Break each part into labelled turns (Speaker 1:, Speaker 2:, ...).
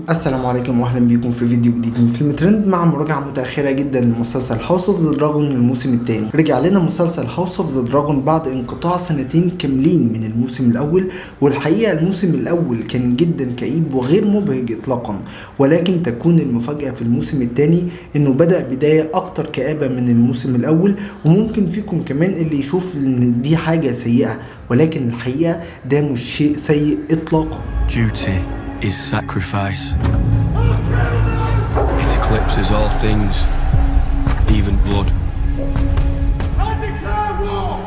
Speaker 1: السلام عليكم واهلا بيكم في فيديو جديد من فيلم ترند مع مراجعه متاخره جدا لمسلسل هاوس اوف ذا دراجون الموسم الثاني. رجع لنا مسلسل هاوس اوف ذا دراجون بعد انقطاع سنتين كاملين من الموسم الاول، والحقيقه الموسم الاول كان جدا كئيب وغير مبهج اطلاقا، ولكن تكون المفاجاه في الموسم الثاني انه بدا بدايه اكتر كآبه من الموسم الاول. وممكن فيكم كمان اللي يشوف ان دي حاجه سيئه، ولكن الحقيقه ده مش شيء سيء اطلاقا.
Speaker 2: Duty is sacrifice. It eclipses all things, even blood.
Speaker 3: I declare war!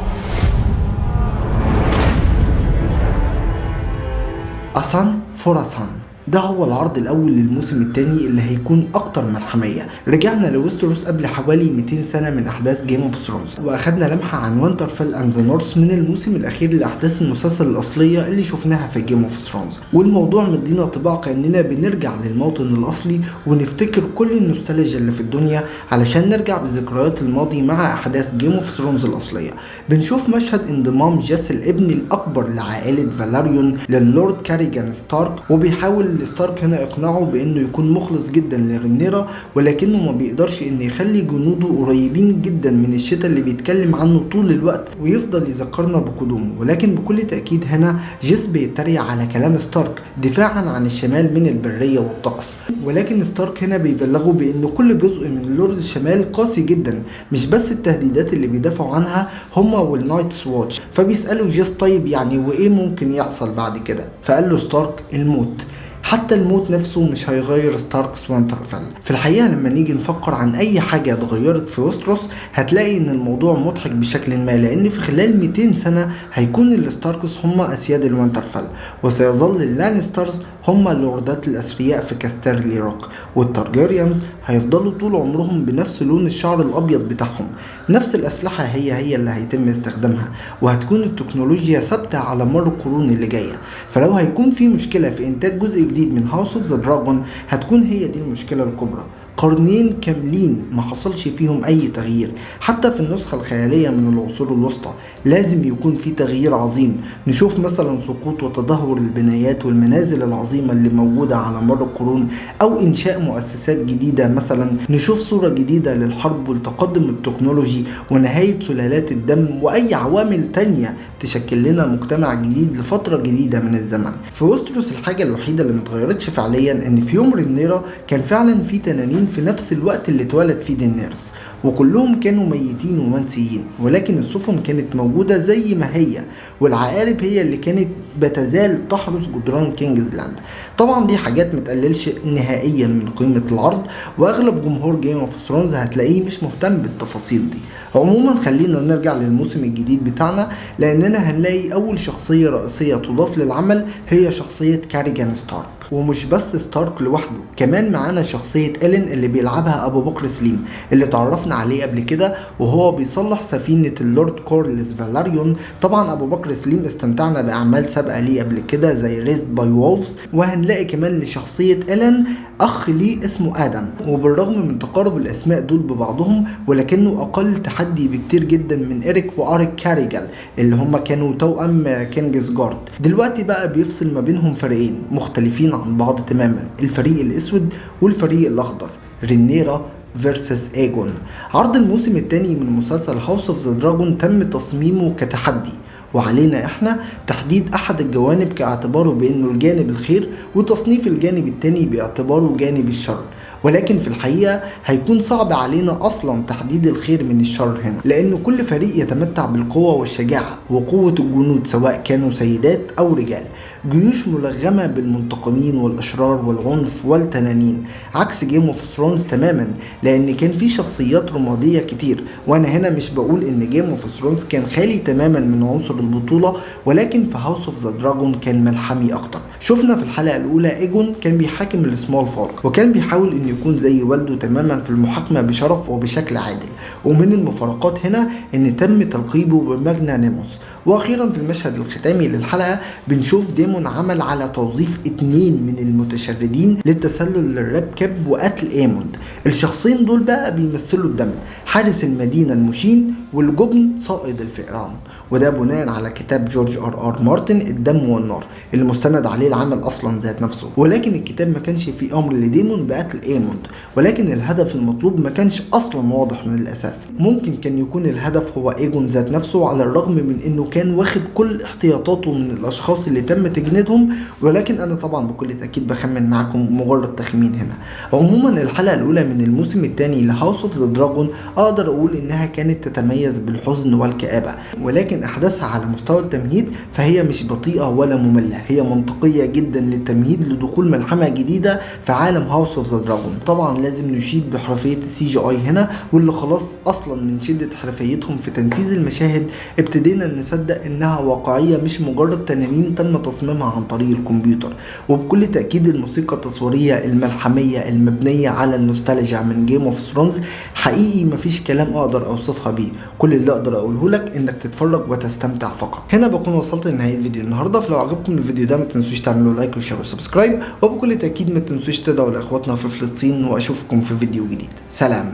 Speaker 1: أسان فوراسان ده هو العرض الاول للموسم الثاني اللي هيكون اكتر ملحميه. رجعنا لويستروس قبل حوالي 200 سنه من احداث جيم اوف ثرونز، واخدنا لمحه عن وينترفيل اند ذا نورث من الموسم الاخير لاحداث المسلسل الاصليه اللي شفناها في جيم اوف ثرونز، والموضوع مدينا طباع كاننا بنرجع للموطن الاصلي ونفتكر كل النوستالجيا اللي في الدنيا علشان نرجع بذكريات الماضي مع احداث جيم اوف ثرونز الاصليه. بنشوف مشهد انضمام جيس الابن الاكبر لعائله فالاريون للورد كاريجان ستارك، وبيحاول ستارك هنا اقنعه بانه يكون مخلص جدا لرينيرا، ولكنه ما بيقدرش ان يخلي جنوده قريبين جدا من الشتاء اللي بيتكلم عنه طول الوقت ويفضل يذكرنا بقدومه. ولكن بكل تاكيد هنا جيس بيتريق على كلام ستارك دفاعا عن الشمال من البريه والطقس، ولكن ستارك هنا بيبلغه بان كل جزء من لورد الشمال قاسي جدا، مش بس التهديدات اللي بيدافعوا عنها هما والنايتس واتش. فبيسالوا جيس طيب يعني وايه ممكن يحصل بعد كده؟ فقال له ستارك الموت. حتى الموت نفسه مش هيغير ستاركس وينترفيل. في الحقيقة لما نيجي نفكر عن اي حاجة اتغيرت في ويستروس هتلاقي ان الموضوع مضحك بشكل ما، لان في خلال 200 سنة هيكون الستاركس هم اسياد الوينترفيل، وسيظل اللانسترز هم اللوردات الاثرياء في كاسترلي روك، والتارجيريانز هيفضلوا طول عمرهم بنفس لون الشعر الابيض بتاعهم. نفس الاسلحة هي اللي هيتم استخدامها، وهتكون التكنولوجيا ثابتة على مر القرون اللي جاية. فلو هيكون في مشكلة في انتاج جزء جديد من هاوس اوف ذا دراجون هتكون هي دي المشكلة الكبرى. قرنين كاملين ما حصلش فيهم اي تغيير، حتى في النسخة الخيالية من العصور الوسطى لازم يكون في تغيير عظيم. نشوف مثلا سقوط وتدهور البنايات والمنازل العظيمة اللي موجودة على مر القرون، او انشاء مؤسسات جديدة، مثلا نشوف صورة جديدة للحرب والتقدم التكنولوجي ونهاية سلالات الدم واي عوامل تانية تشكل لنا مجتمع جديد لفترة جديدة من الزمن. في ويستروس الحاجة الوحيدة اللي متغيرتش فعليا ان في يوم رينيرا كان فعلا في تنانين في نفس الوقت اللي اتولد فيه دينيرس، وكلهم كانوا ميتين ومنسيين، ولكن السفن كانت موجودة زي ما هي، والعقارب هي اللي كانت بتزال تحرس جدران كينجز لاند. طبعا دي حاجات متقللش نهائيا من قيمة العرض، واغلب جمهور جيم اوف ثرونز هتلاقيه مش مهتم بالتفاصيل دي. عموما خلينا نرجع للموسم الجديد بتاعنا، لاننا هنلاقي اول شخصية رئيسية تضاف للعمل هي شخصية كاريجان ستارك، ومش بس ستارك لوحده، كمان معانا شخصية إلين اللي بيلعبها أبو بكر سليم اللي تعرفنا عليه قبل كده وهو بيصلح سفينة اللورد كورلس فالاريون. طبعا أبو بكر سليم استمتعنا بأعمال سابقة ليه قبل كده زي ريزد باي وولفز، وهنلاقي كمان لشخصية إلين أخ ليه اسمه آدم، وبالرغم من تقارب الأسماء دول ببعضهم ولكنه أقل تحدي بكتير جدا من إيريك وأريك كاريجال اللي هما كانوا توأم كينجز جارد. دلوقتي بقى بيفصل ما بينهم فريقين مختلفين عن بعض تماما، الفريق الأسود والفريق الأخضر، رينيرا فيرسس ايجون. عرض الموسم الثاني من مسلسل هاوس اوف ذا دراجون تم تصميمه كتحدي، وعلينا احنا تحديد احد الجوانب كاعتباره بانه الجانب الخير، وتصنيف الجانب الثاني باعتباره جانب الشر. ولكن في الحقيقة هيكون صعب علينا اصلا تحديد الخير من الشر هنا، لان كل فريق يتمتع بالقوة والشجاعة وقوة الجنود سواء كانوا سيدات او رجال، جيوش ملغمة بالمنتقمين والاشرار والعنف والتنانين، عكس جيم اوف ثرونز تماما لان كان في شخصيات رمادية كتير. وانا هنا مش بقول ان جيم اوف ثرونز كان خالي تماما من عنصر البطولة، ولكن في هاوس اوف ذا دراجون كان ملحمي اكتر. شفنا في الحلقة الاولى ايجون كان بيحاكم السمول فولك، وكان بيحاول ان يكون زي والده تماما في المحاكمة بشرف وبشكل عادل. ومن المفارقات هنا ان تم تلقيبه بماجنانيموس، واخيرا في المشهد الختامي للحلقة بنشوف ديمون عمل على توظيف 2 من المتشردين للتسلل للراب كاب وقتل ايموند. الشخصين دول بقى بيمثلوا الدم، حارس المدينة المشين والجبن صائد الفئران، وده بناء على كتاب جورج ار مارتن الدم والنار اللي مستند عليه العمل اصلا ذات نفسه. ولكن الكتاب ما كانش فيه امر لديمون بقتل ايموند، ولكن الهدف المطلوب ما كانش اصلا واضح من الاساس. ممكن كان يكون الهدف هو ايجون ذات نفسه، على الرغم من انه كان واخد كل احتياطاته من الاشخاص اللي تم تجنيدهم، ولكن انا طبعا بكل تاكيد بخمن معكم مجرد تخمين هنا. عموما الحلقه الاولى من الموسم الثاني لهاوس اوف ذا دراجون اقدر اقول انها كانت تتميز بالحزن والكآبه، ولكن احداثها على مستوى التمهيد فهي مش بطيئه ولا ممله، هي منطقيه جدا للتمهيد لدخول ملحمه جديده في عالم هاوس اوف ذا دراجون. طبعا لازم نشيد بحرفيه السي جي اي هنا، واللي خلاص اصلا من شده حرفيتهم في تنفيذ المشاهد ابتدينا نصدق انها واقعيه مش مجرد تنانين تم تصميمها عن طريق الكمبيوتر. وبكل تاكيد الموسيقى التصويريه الملحميه المبنيه على النوستالجيا من جيم اوف ثرونز حقيقي مفيش كلام اقدر اوصفها بيه، كل اللي اقدر اقوله لك انك تتفرج وتستمتع فقط. هنا بكون وصلت لنهايه فيديو النهارده، فلو عجبكم الفيديو ده ما تنسوش تعملوا لايك وشير وسبسكرايب، وبكل تاكيد ما تنسوش تدعوا لاخواتنا في فلسطين، واشوفكم في فيديو جديد. سلام.